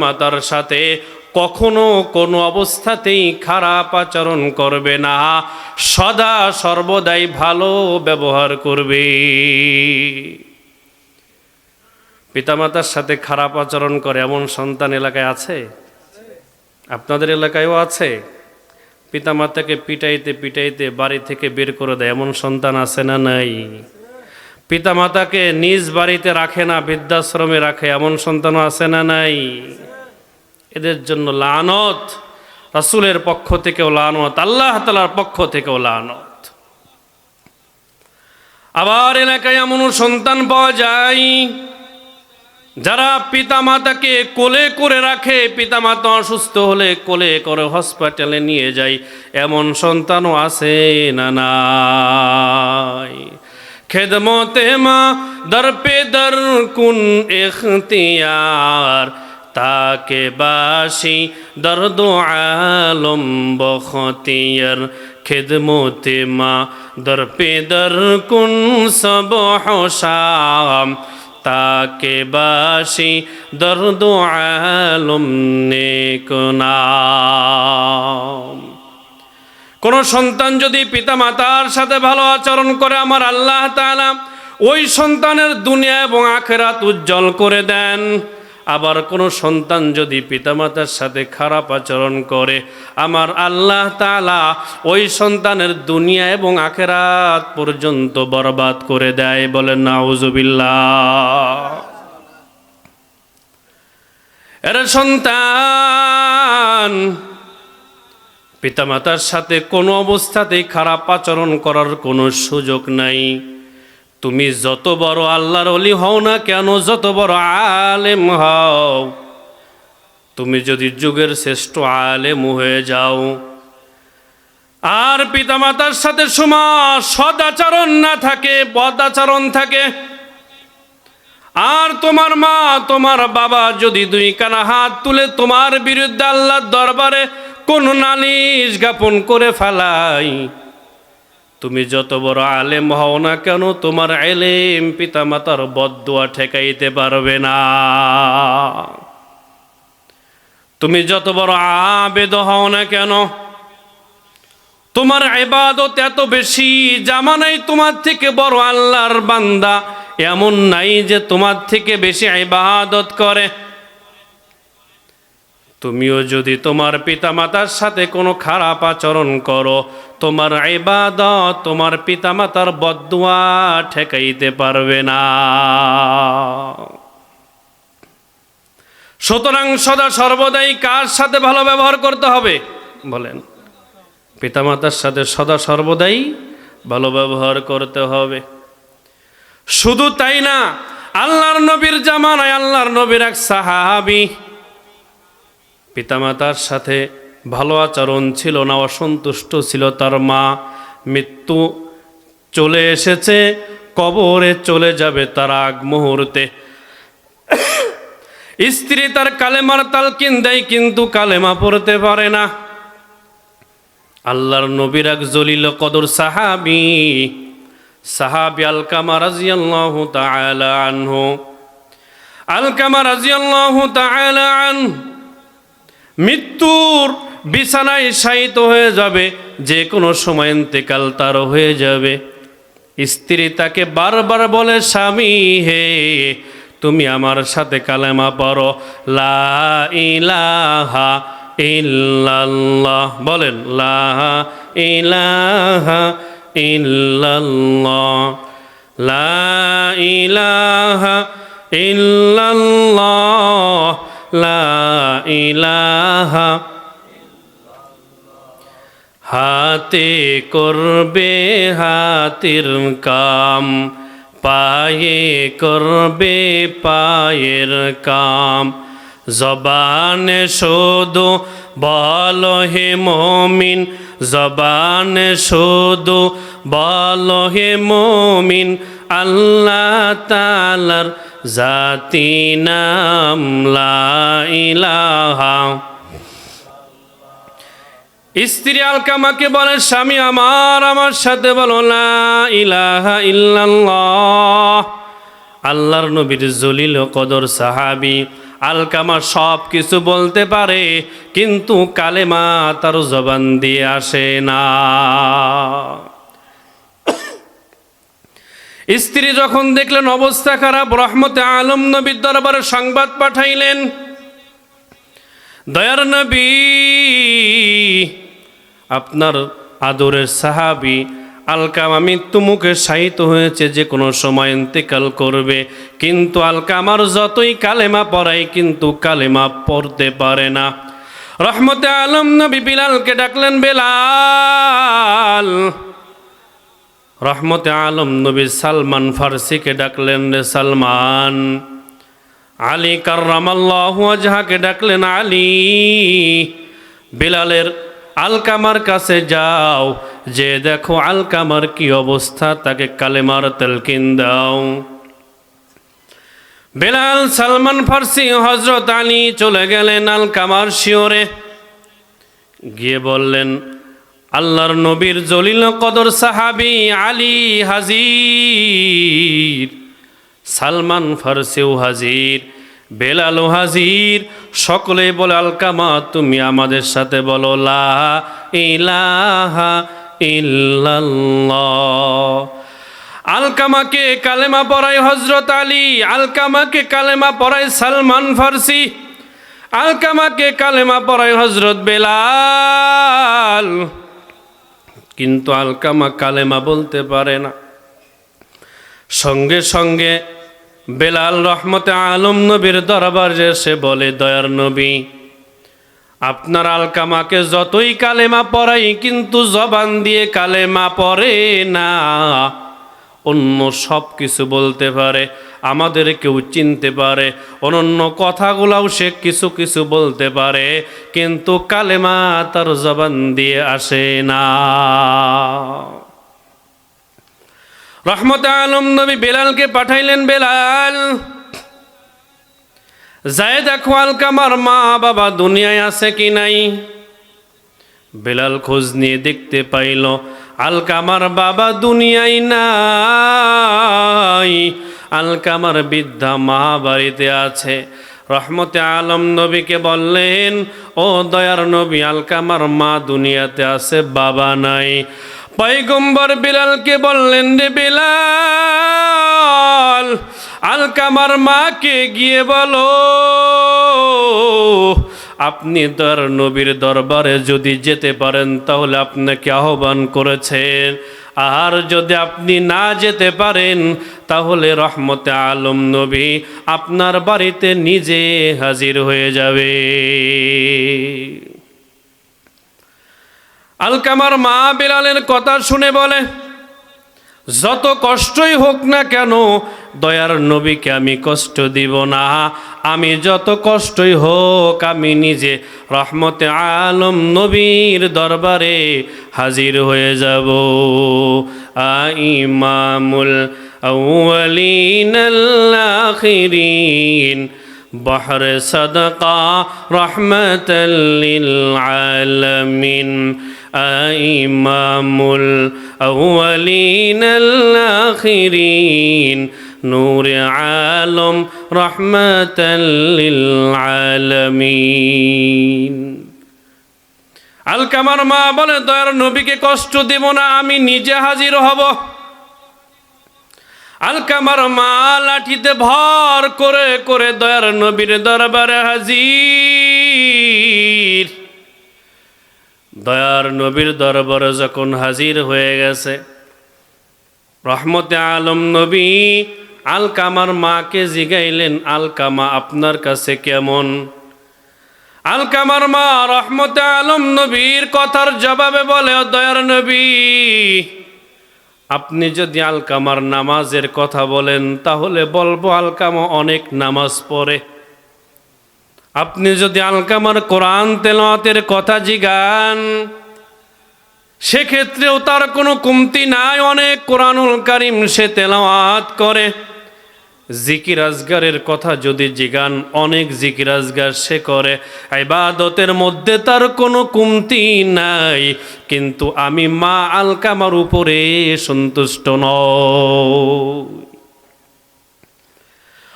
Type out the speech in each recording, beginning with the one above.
মাতার সাথে কখনো কোনো অবস্থাতেই খারাপ আচরণ করবে না, সদা সর্বদাই ভালো ব্যবহার করবে। পিতামাতার সাথে খারাপ আচরণ করে এমন সন্তান এলাকায় আছে? আপনাদের এলাকায়ও আছে? পিতামাতাকে পিটাইতে পিটাইতে বাড়ি থেকে বের করে দেয় এমন সন্তান আছে না নাই? পিতামাতাকে নিজ বাড়িতে রাখে না, বৃদ্ধাশ্রমে রাখে এমন সন্তানও আছে না নাই? এদের জন্য লানত, রাসূলের পক্ষ থেকেও লানত, আল্লাহ তাআলার পক্ষ থেকেও লানত। আবার এলাকায় এমন সন্তান পাওয়া যায় যারা পিতামাতাকে কোলে করে রাখে, পিতামাতা অসুস্থ হলে কোলে করে হসপিটালে নিয়ে যায় এমন সন্তানও আছে না নাই? খেদমতে মা দর পে দর কুন ইখতিয়ার, তাকে বাসি দর্দ আলম বখতিয়ার। খেদমতে মা দর পে দর কুন সবহ শাম, তাকে বাসি দর্দ আলম নেক নাম। কোন সন্তান যদি পিতামাতার সাথে ভালো আচরণ করে, আমার আল্লাহ তাআলা ওই সন্তানের দুনিয়া এবং আখিরাত উজ্জ্বল করে দেন। আবার কোন সন্তান যদি পিতামাতার সাথে খারাপ আচরণ করে, আমার আল্লাহ তাআলা ওই সন্তানের দুনিয়া এবং আখিরাত পর্যন্ত বরবাদ করে দেয়। বলেন নাউজুবিল্লাহ। এর সন্তান পিতামাতার সাথে কোনো অবস্থাতেই খারাপ আচরণ করার কোনো সুযোগ নাই। তুমি যত বড় আল্লাহর ওলি হও না কেন, যত বড় আলেম হও, তুমি যদি যুগের শ্রেষ্ঠ আলেম হয়ে যাও, আর পিতামাতার সাথে সদাচরণ না থাকে, বদাচরণ থাকে, আর তোমার মা তোমার বাবা যদি দুই কানা হাত তুলে তোমার বিরুদ্ধে আল্লাহর দরবারে কোন নালিশ জ্ঞাপন করে ফেলাই, তুমি যত বড় আলেম হও না কেন, তোমার এলেম পিতামাতার বদদুয়া ঠেকাইতে পারবে না। তুমি যত বড় আবেদ হও না কেন, তোমার ইবাদত এত বেশি, জামানায় তোমার থেকে বড় আল্লাহর বান্দা এমন নাই যে তোমার থেকে বেশি ইবাদত করে। তুমিও যদি তোমার পিতামাতার সাথে কোনো খারাপ আচরণ করো, তোমার ইবাদত তোমার পিতামাতার বদদুয়া ঠেকাইতে পারবে না। সুতরাং সদা সর্বদাই কার সাথে ভালো ব্যবহার করতে হবে বলেন? পিতামাতার সাথে সদা সর্বদাই ভালো ব্যবহার করতে হবে। শুধু তাই না, আল্লাহর নবীর জামানায় আল্লাহর নবীর এক সাহাবী পিতামাতার সাথে ভালো আচরণ ছিল না, অসন্তুষ্ট ছিল। তার মা মৃত্যু চলে এসেছে, কবরে চলে যাবে তার আগ মুহূর্তে। স্ত্রী তার কালেমার তালকিন দেয়, কিন্তু কালেমা পড়তে পারে না। আল্লাহর নবীর এক জলিল কদর সাহাবী আলকামা রাদিয়াল্লাহু তাআলা আনহু, আলকামা রাদিয়াল্লাহু তাআলা আনহু মৃত্যুর বিছানায় শায়িত হয়ে যাবে, যে কোনো সময় ইন্তেকাল তার হয়ে যাবে। স্ত্রী তাকে বারবার বলে, স্বামী হে, তুমি আমার সাথে কালেমা পড়ো, লা ইলাহা ইল্লাল্লাহ। বলেন লা ইলাহা ইল্লাল্লাহ, লা ইলাহা ইল্লাল্লাহ, লা ইলাহা। হাতে করবে হাতের কাম, পায়ে করবে পায়ের কাম, জবানে শুধু বলো হে মুমিন, জবানে শুধু বলো হে মুমিন, আল্লাহ তাআলার জাতি নাম লা ইলাহা। স্ত্রী আলকামাকে বলে, স্বামী আমার সাথে বলো লা ইলাহা ইল্লাল্লাহ। আল্লাহর নবীর জলিল কদর সাহাবী আলকামা সব কিছু বলতে পারে, কিন্তু কালেমা তার জবান দিয়ে আসে না। স্ত্রী যখন দেখলেন অবস্থা খারাপ, রহমতে আলম নবীর দরবারে সংবাদ পাঠাইলেন, দয়ার নবী, আপনার আদরের সাহাবী আলকামা মৃত্যু মুখে শায়িত হয়েছে, যে কোনো সময় ইন্তেকাল করবে, কিন্তু আলকামার যতই কালেমা পড়াই কিন্তু কালেমা পড়তে পারে না। রহমতে আলম নবী বিলালকে ডাকলেন, বেলাল। রহমতে আলম নবী সালমান ফার্সিকে ডাকলেন, রে সালমান। আলী কাররামাল্লাহু ওয়াজহাকে ডাকলেন, আলী। বিলালের আলকামার কাছে যাও, যে দেখো আলকামার কি অবস্থা, তাকে কালেমার তেলকিন দাও। বেলাল, সালমান ফার্সি, হযরত আলী চলে গেলেন আলকামার শিওরে, গিয়ে বললেন, আল্লাহর নবীর জলিল কদর সাহাবী আলী হাজির, সালমান ফার্সিও হাজির, বেলালও হাজির। সকলে বলে, আলকামা তুমি আমাদের সাথে বলো, লা ইলাহা ইল্লাল্লাহ। আলকামাকে কালেমা পড়ায় হযরত আলী, আলকামাকে কালেমা পড়ায় সালমান ফার্সি, আলকামাকে কালেমা পড়ায় হযরত বেলাল, কিন্তু আলকামা কালেমা বলতে পারে না। সঙ্গে সঙ্গে বেলাল রহমতে আলম নবীর দরবারে এসে বলে, দয়ার নবী, আপনার আলকামাকে যতই কালেমা পড়াই কিন্তু জবান দিয়ে কালেমা পড়ে না। অন্য সব কিছু বলতে পারে, আমাদের কেউ চিনতে পারে, অনন্য কথাগুলাও সে কিছু কিছু বলতে পারে, কিন্তু কালেমা তার জবান দিয়ে আসে না। রহমতে আলম নবী বেলালকে পাঠাইলেন, বেলাল যায় দেখো আলকামার মা বাবা দুনিয়ায় আছে কি নাই। বেলাল খোঁজ নিয়ে দেখতে পাইল আলকামার বাবা দুনিয়ায় নাই, আলকামার বৃদ্ধা মা বাড়িতে আছে। রহমতে আলম নবীকে বললেন, ও দয়ার নবী, আলকামার মা দুনিয়াতে আছে, বাবা নাই। পয়গম্বর বেলালকে বললেন, রে বেলাল, আলকামার মাকে গিয়ে বলো, আপনি দয়ার নবীর দরবারে যদি যেতে পারেন তাহলে আপনাকে আহ্বান করেছেন, আর যদি আপনি না যেতে পারেন তাহলে রহমতে আলম নবী আপনার বাড়িতে নিজে হাজির হয়ে যাবে। আলকামার মা বেলালের কথা শুনে বলে, যত কষ্টই হোক না কেন দয়ার নবীকে আমি কষ্ট দিব না, আমি যত কষ্টই হোক আমি নিজে রহমতে আলম নবীর দরবারে হাজির হয়ে যাব। ইমামুল আউয়ালিন আল আখিরিন বহর সদকা রহমতাল লিল আলামিন, ইমামুল আউয়ালিন আল আখিরিন নূর আলম রহমতাল লিল আলামিন। আলকামার মা বলে, দয়ার নবীকে কষ্ট দেব না, আমি নিজে হাজির হব। আলকামার মা লাঠিতে ভর করে করে দয়ার নবীর দরবারে হাজির। দয়ার নবীর দরবারে যখন হাজির হয়ে গেছে, রহমতে আলম নবী আলকামার মাকে জিগাইলেন, আলকামা আপনার কাছে কেমন? আলকামার মা রহমতে আলম নবীর কথার জবাবে বলে, দয়ার নবী, আপনি যদি আলকামার নামাজের কথা বলেন তাহলে বলবো আলকামা অনেক নামাজ পড়ে। আপনি যদি আলকামার কোরআন তেলাওয়াতের কথা জিগান সেক্ষেত্রেও তার কোনো কমতি নাই, অনেক কোরআনুল কারীম সে তেলাওয়াত করে। জিকির আজগারের কথা যদি জিগান অনেক জিকির আজগার সে করে, ইবাদতের মধ্যে তার কোনো কমতি নাই, কিন্তু আমি মা আলকামার উপরে সন্তুষ্ট নই।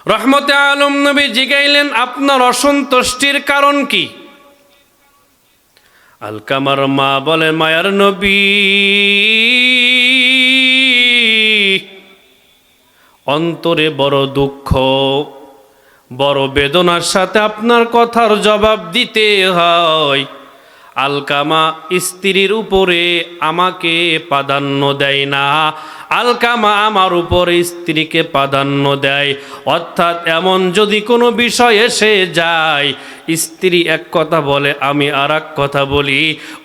রহমতে আলম নবী জিগাইলেন, আপনার অসন্তুষ্টির কারণ কি? আলকামার মা বলে, মায়ার নবী, অন্তরে বড় দুঃখ, বড় বেদনার সাথে আপনার কথার জবাব দিতে হয়। আলকামা স্ত্রীর উপরে আমাকে প্রাধান্য দেয় না, আলকামা আমার উপরে স্ত্রীকে প্রাধান্য দেয়। অর্থাৎ এমন যদি কোনো বিষয় এসে যায়, স্ত্রী এক কথা বলে, আমি আর এক কথা বলি,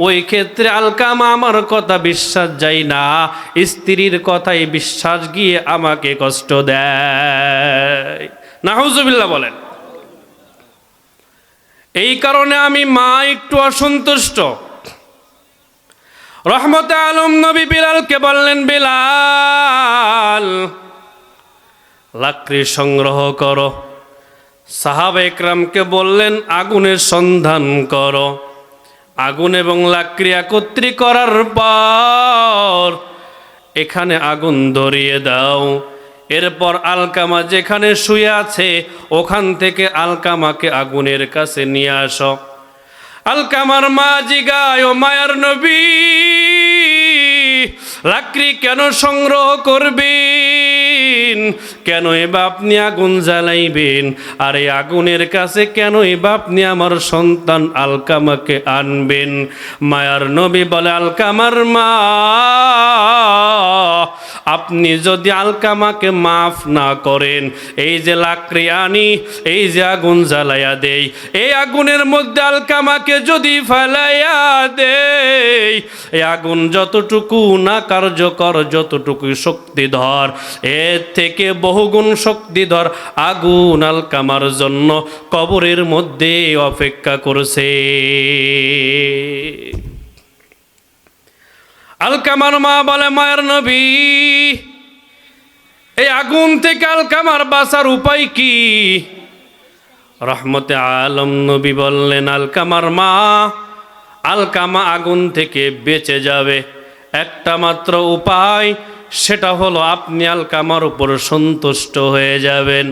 ওই ক্ষেত্রে আলকামা আমার কথা বিশ্বাস যায় না, স্ত্রীর কথাই বিশ্বাস গিয়ে আমাকে কষ্ট দেয়। নাউজুবিল্লাহ বলেন। এই কারণে আমি মা একটু অসন্তুষ্ট। রহমতে আলম নবী বিলালকে বললেন, বিলাল, লাকড়ি সংগ্রহ করো। সাহাবা একরামকে বললেন, আগুনের সন্ধান করো। আগুন এবং লাকড়ি একত্রিত করার পর এখানে আগুন ধরিয়ে দাও। এরপর আলকামা যেখানে শুয়ে আছে ওখান থেকে আলকামাকে আগুনের কাছে নিয়ে আসো। আলকামার মা জিগায়, ও মায়ার নবী, লাকড়ি কেন সংগ্রহ করবেন? কেনই বা আপনি আগুন জ্বালাইবেন? আর এই আগুনের কাছে কেনই বা আপনি আমার সন্তান আলকামাকে আনবেন? মায়ার নবী বলে, আলকামার মা, আপনি যদি আলকামাকে মাফ না করেন, এই যে লাকড়ি আনি, এই যে আগুন জ্বালাইয়া দেই, এই আগুনের মধ্যে আলকামাকে যদি ফেলাইয়া দেই, এই আগুন যতটুকু না কার্যকর, যতটুকু শক্তিধর, এর থেকে বহুগুণ শক্তিধর আগুন আলকামার জন্য কবরের মধ্যে অপেক্ষা করছে। আলকামার মা বলে, মায়ের নবী, এই আগুন থেকে আলকামার বাঁচার উপায় কি? রহমতে আলম নবী বললেন, আলকামার মা, আলকামা আগুন থেকে বেঁচে যাবে একটা মাত্র উপায়, সেটা হলো আপনি আলকামার উপর সন্তুষ্ট হয়ে যাবেন।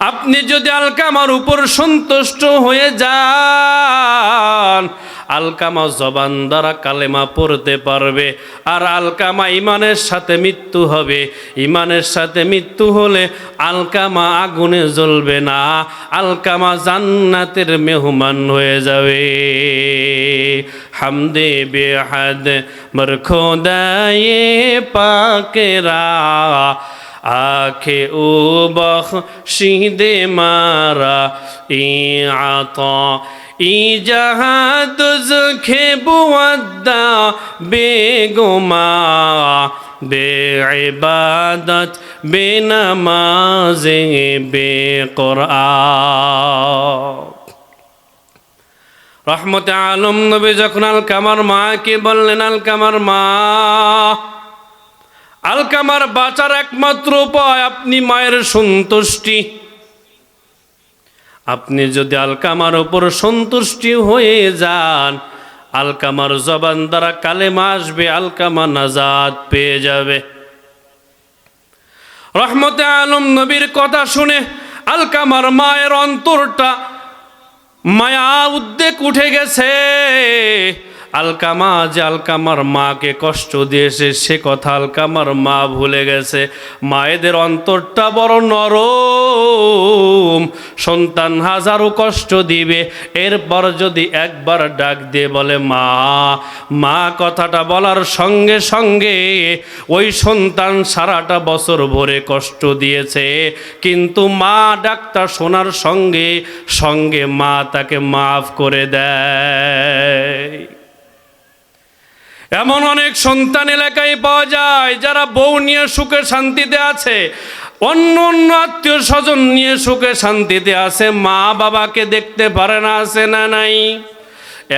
আপনি যদি আলকামার উপর সন্তুষ্ট হয়ে যান, আলকামা জবান দ্বারা কালেমা পড়তে পারবে, আর আলকামা ইমানের সাথে মৃত্যু হবে। ইমানের সাথে মৃত্যু হলে আলকামা আগুনে জ্বলবে না, আলকামা জান্নাতের মেহমান হয়ে যাবে। হামদে বেহাদ মর খোদায়ে পাকেরা, আখে ও বখশিদে মারা ই আতা ই জাহাদ জখে বুয়াদ্দা বেগুমা বে ইবাদত বে নামাজে বে কুরআন। রহমতে আলম নবী যখন আলকামার মাকে বললেন, আলকামার মা, আলকামার বাঁচার একমাত্র উপায় আপনি মায়ের সন্তুষ্টি। আপনি যদি আলকামার উপর সন্তুষ্টি হয়ে যান, আলকামার জবান দ্বারা কালেমা আসবে, আলকামা নাজাত পেয়ে যাবে। রহমতে আলম নবীর কথা শুনে আলকামার মায়ের অন্তরটা মায়া উদ্বেগ উঠে গেছে। আলকামা যে আলকামার মাকে কষ্ট দিয়েছে সে কথা আলকামার মা ভুলে গেছে। মায়েদের অন্তরটা বড় নরম, সন্তান হাজারো কষ্ট দিবে, এরপর যদি একবার ডাক দিয়ে বলে মা, মা কথাটা বলার সঙ্গে সঙ্গে ওই সন্তান সারাটা বছর ভরে কষ্ট দিয়েছে, কিন্তু মা ডাকটা শোনার সঙ্গে সঙ্গে মা তাকে মাফ করে দেয়। এমন অনেক সন্তান এলাকায় পাওয়া যায় যারা বউ নিয়ে সুখে শান্তিতে আছে, অন্য অন্য আত্মীয় স্বজন নিয়ে সুখে শান্তিতে আছে, মা বাবাকে দেখতে পারে না, আছে না নাই?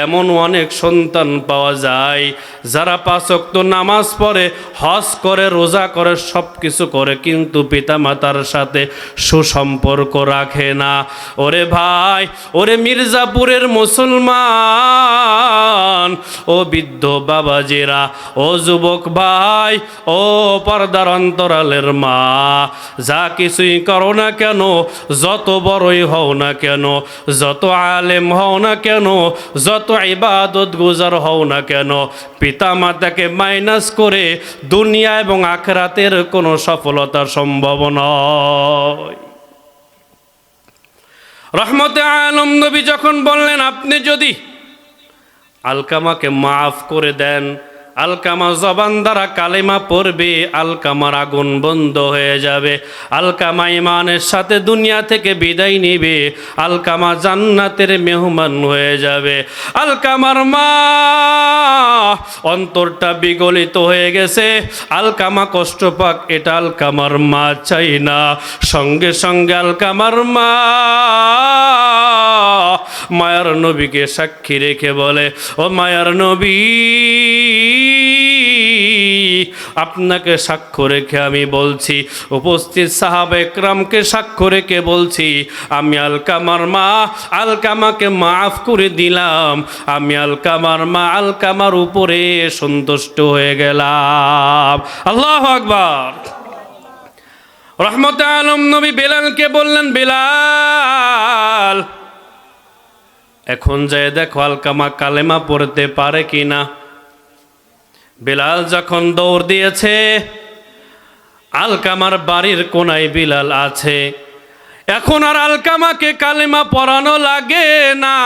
এমন অনেক সন্তান পাওয়া যায় যারা 5 ওয়াক্ত নামাজ পড়ে, হজ করে, রোজা করে, সব কিছু করে, কিন্তু পিতামাতার সাথে সুসম্পর্ক রাখে না। ওরে ভাই, ওরে মির্জাপুরের মুসলমান, মুসলমান, ও বৃদ্ধ বাবাজিরা, ও যুবক ভাই, ও পর্দার অন্তরালের মা, যা কিছুই করো না কেন, যত বড়ই হও না কেন, যত আলেম হও না কেন, যত ইবাদত গুজার হও না কেন, পিতা মাতাকে মাইনাস করে দুনিয়া এবং আখিরাতের কোনো সফলতা সম্ভব নয়। রহমতে আলম নবী যখন বললেন, আপনি যদি আলকামাকে মাফ করে দেন, আলকামা জবান দ্বারা কালেমা পড়বে, আলকামার আগুন বন্ধ হয়ে যাবে, আলকামা ইমানের সাথে দুনিয়া থেকে বিদায় নিবে, আলকামা জান্নাতের মেহমান হয়ে যাবে। আলকামার মা অন্তরটা বিগলিত হয়ে গেছে, আলকামা কষ্ট পাক, এটা আলকামার মা চাই না। সঙ্গে সঙ্গে আলকামার মা মায়ার নবীকে সাক্ষী রেখে বলে, ও মায়ার নবী, আপনাকে সাক্ষ্য রেখে আমি বলছি, উপস্থিত সাহাবা একরামকে সাক্ষ্য রেখে বলছি, আমি আলকামার মা আলকামাকে মাফ করে দিলাম, আমি আলকামার মা আলকামার উপরে সন্তুষ্ট হয়ে গেলাম। আল্লাহু আকবার। রহমতে আলম নবী বেলালকে বললেন, বেলাল, এখন যায় দেখো আলকামা কালেমা পড়তে পারে কিনা। বেলাল যখন দৌড় দিয়েছে, আলকামার বাড়ির কোনায় বিলাল আছে। এখন আর আলকামাকে কালেমা পড়ানো লাগে না।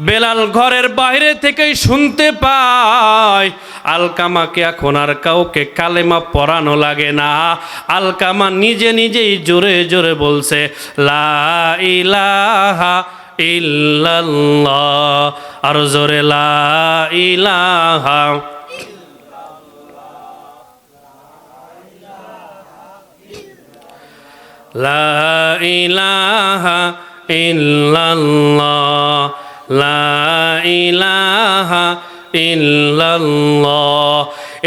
বেলাল ঘরের বাইরে থেকেই শুনতে পায়, আলকামাকে এখন আর কাউকে কালেমা পড়ানো লাগে না। আলকামা নিজে নিজেই জোরে জোরে বলছে, লা ইলাহা ইল্লাল্লাহ, আর জোরে লা ইলাহা। লা ইলাহা ইল্লাল্লাহ, লা ইলাহা ইল্লাল্লাহ।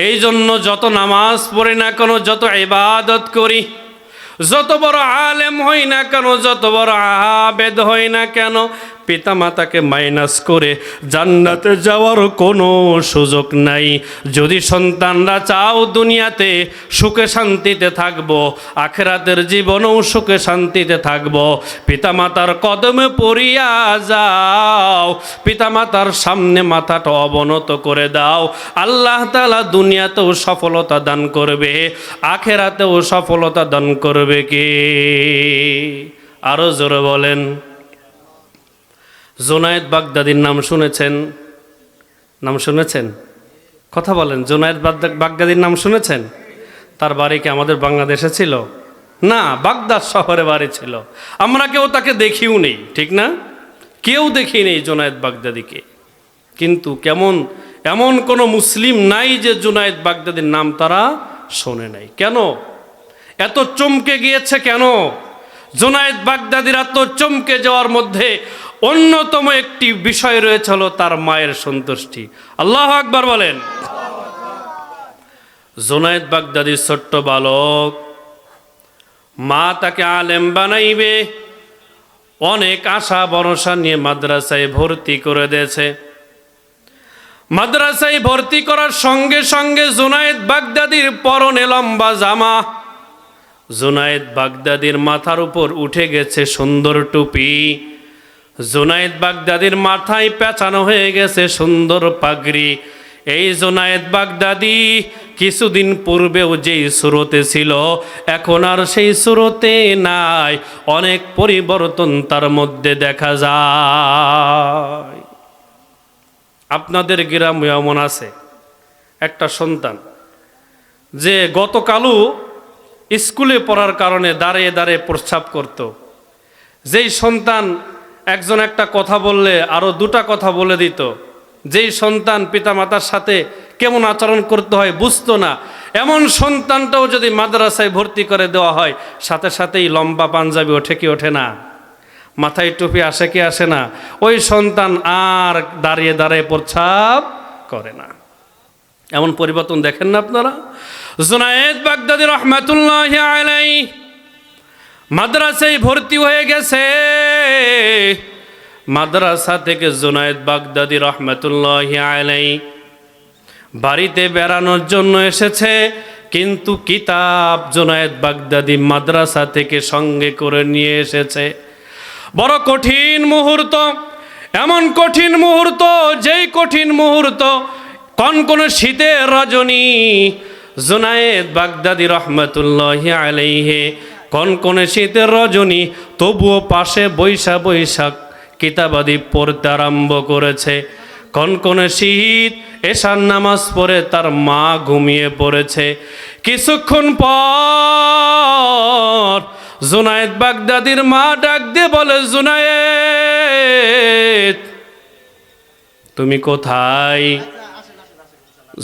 এই জন্য যত নামাজ পড়ি না কেন, যত ইবাদত করি, যত বড় আলেম হই না কেন, যত বড় আবেদ হই না কেন, পিতা মাতাকে মাইনাস করে জান্নাতে যাওয়ার কোনো সুযোগ নাই। যদি সন্তানরা চাও দুনিয়াতে সুখে শান্তিতে থাকবো, আখিরাতের জীবনেও সুখে শান্তিতে থাকবো, পিতা মাতার কদমে পড়িয়া যাও, পিতা মাতার সামনে মাথাটা অবনত করে দাও, আল্লাহ তাআলা দুনিয়াতেও সফলতা দান করবে, আখিরাতেও সফলতা দান করবে কে? আরো জোরে বলেন। জুনায়েদ বাগদাদির নাম শুনেছেন? নাম শুনেছেন? কথা বলেন। জুনায়েদ বাগদাদির নাম শুনেছেন? তার বাড়ি কি আমাদের বাংলাদেশে ছিল? না, বাগদাদ শহরে বাড়ি ছিল। আমরা কেউ তাকে দেখিও নেই, ঠিক না? কেউ দেখি নেই জুনায়েদ বাগদাদিকে। কিন্তু এমন কোনো মুসলিম নাই যে জুনায়েদ বাগদাদির নাম তারা শোনে নাই। কেন এত চমকে গিয়েছে? কেন জুনায়েদ বাগদাদির এত চমকে যাওয়ার মধ্যে অন্যতম একটি বিষয় রয়েছে, হলো তার মায়ের সন্তুষ্টি। আল্লাহু আকবার বলেন। জুনায়েদ বাগদাদির ছোট্ট বালক, মা তাকে আলেম বানাইবে, অনেক আশা ভরসা নিয়ে মাদ্রাসায় ভর্তি করে দিয়েছে। মাদ্রাসায় ভর্তি করার সঙ্গে সঙ্গে জুনায়েদ বাগদাদির পরনে লম্বা জামা, জুনায়েদ বাগদাদির মাথার উপর উঠে গেছে সুন্দর টুপি, জুনায়েদ বাগদাদির মাথায় পেঁচানো হয়ে গেছে সুন্দর পাগড়ি। এই জুনায়েদ বাগদাদি কিছুদিন পূর্বেও যেই সুরতে ছিল, এখন আর সেই সুরতে নাই, অনেক পরিবর্তন তার মধ্যে দেখা যায়। আপনাদের গ্রামে এমন আছে একটা সন্তান যে গতকালও স্কুলে পড়ার কারণে দাঁড়িয়ে দাঁড়িয়ে প্রস্রাব করত। যেই সন্তান একজন একটা কথা বললে আরো দুটা কথা বলে দিত, যেই সন্তান পিতামাতার সাথে কেমন আচরণ করতে হয় বুঝতো না, এমন সন্তানটাও যদি মাদ্রাসায় ভর্তি করে দেওয়া হয়, সাথে সাথেই লম্বা পাঞ্জাবি ওঠে কি ওঠে না, মাথায় টুপি আসে কি আসে না, ওই সন্তান আর দাঁড়িয়ে দাঁড়িয়ে প্রস্রাব করে না। এমন পরিবর্তন দেখেন না আপনারা? জুনায়েদ বাগদাদি রহমাতুল্লাহি আলাইহি মাদ্রাসায় ভর্তি হয়ে গেছে। মাদ্রাসা থেকে জুনায়েদ বাগদাদি রহমতুল্লাহি আলাইহি বাড়িতে বেড়ানোর জন্য এসেছে, কিন্তু কিতাব জুনায়েদ বাগদাদি মাদ্রাসা থেকে সঙ্গে করে নিয়ে এসেছে। বড় কঠিন মুহূর্ত, এমন কঠিন মুহূর্ত, যেই কঠিন মুহূর্ত কনকনে শীতের রজনী, জুনায়েদ বাগদাদি রহমতুল্লাহি আলাইহি কনকনে শীতের রজনী, তবুও পাশে বৈশা বৈশাখ কিতাবাদি পড়তে আরম্ভ করেছে। কনকনে শীত, এশার নামাজ পড়ে তার মা ঘুমিয়ে পড়েছে। কিছুক্ষণ পর জুনায়েদ বাগদাদির মা ডাক দিয়ে বলে, জুনায়েদ তুমি কোথায়?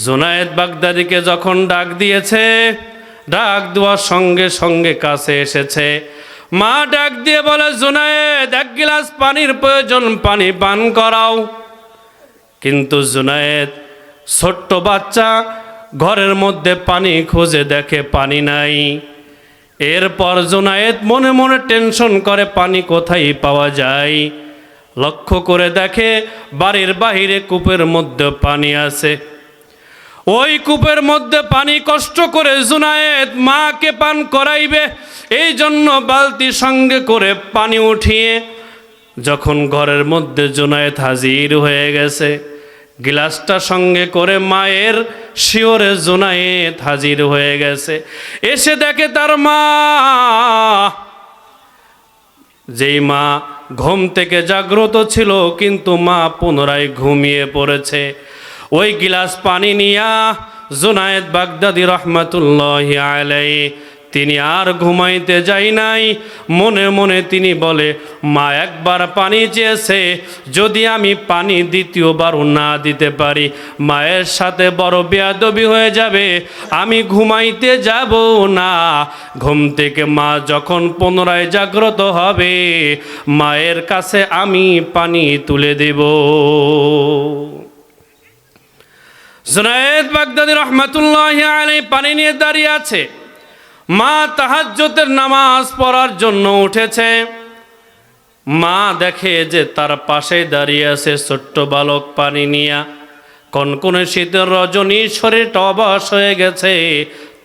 জুনায়েদ বাগদাদিকে যখন ডাক দিয়েছে, ডাক দেওয়ার সঙ্গে সঙ্গে কাছে এসেছে। মা ডাক দিয়ে বলে, জুনায়েদ এক গিলাস পানির প্রয়োজন, পানি পান করাও। কিন্তু জুনায়েদ ছোট্ট বাচ্চা, ঘরের মধ্যে পানি খুঁজে দেখে পানি নাই। এরপর জুনায়েদ মনে মনে টেনশন করে পানি কোথায় পাওয়া যায়। লক্ষ্য করে দেখে বাড়ির বাহিরে কূপের মধ্যে পানি আছে। ওই কূপের মধ্যে পানি কষ্ট করে জুনায়েদ মাকে পান করাইবে, এই জন্য বালতি সঙ্গে করে পানি উঠিয়ে যখন ঘরের মধ্যে জুনায়েদ হাজির হয়ে গেছে, গিলাসটা সঙ্গে করে মায়ের শিওরে জুনায়েদ হাজির হয়ে গেছে। এসে দেখে তার মা, যেই মা ঘুম থেকে জাগ্রত ছিল কিন্তু মা পুনরায় ঘুমিয়ে পড়েছে। ওই গিলাস পানি নিয়া জুনায়েদ বাগদাদি রহমতুল্লাহি আলাইহি তিনি আর ঘুমাইতে যাই নাই। মনে মনে তিনি বলে, মা একবার পানি চেয়েছে, যদি আমি পানি দ্বিতীয়বারও না দিতে পারি মায়ের সাথে বড় বেয়াদবি হয়ে যাবে, আমি ঘুমাইতে যাব না। ঘুম থেকে মা যখন পুনরায় জাগ্রত হবে, মায়ের কাছে আমি পানি তুলে দেব। জুনায়েদ বাগদাদি রহমতুল্লাহি আলাইহি পানি নিয়ে দাঁড়িয়ে আছে। মা তাহাজ্জুদের নামাজ পড়ার জন্য উঠেছে। মা দেখে যে তার পাশে দাঁড়িয়ে আছে ছোট্ট বালক পানি নিয়া। কনকনে শীতের রজনী, শরীরটা অবশ হয়ে গেছে,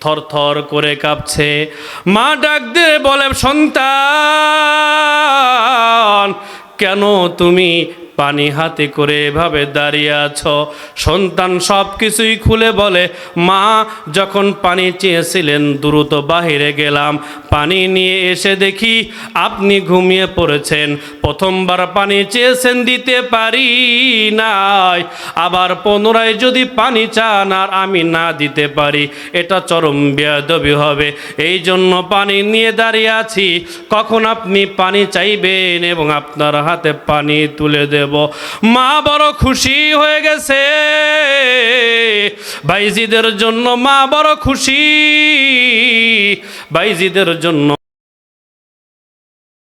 থরথর করে কাঁপছে। মা ডাক দিয়ে বলে, সন্তান কেন তুমি পানি হাতে করে এভাবে দাঁড়িয়ে আছো? সন্তান সব কিছুই খুলে বলে, মা যখন পানি চেয়েছিলেন দ্রুত বাহিরে গেলাম, পানি নিয়ে এসে দেখি আপনি ঘুমিয়ে পড়েছেন। প্রথমবার পানি চেয়েছেন, দিতে পারি নাই, আবার পুনরায় যদি পানি চান আর আমি না দিতে পারি, এটা চরম বেয়াদবি হবে। এই জন্য পানি নিয়ে দাঁড়িয়ে আছি, কখন আপনি পানি চাইবেন এবং আপনার হাতে পানি তুলে দেব। মা বড় খুশি হয়ে গেছে বাইজিদের জন্য, মা বড় খুশি বাইজিদের জন্য।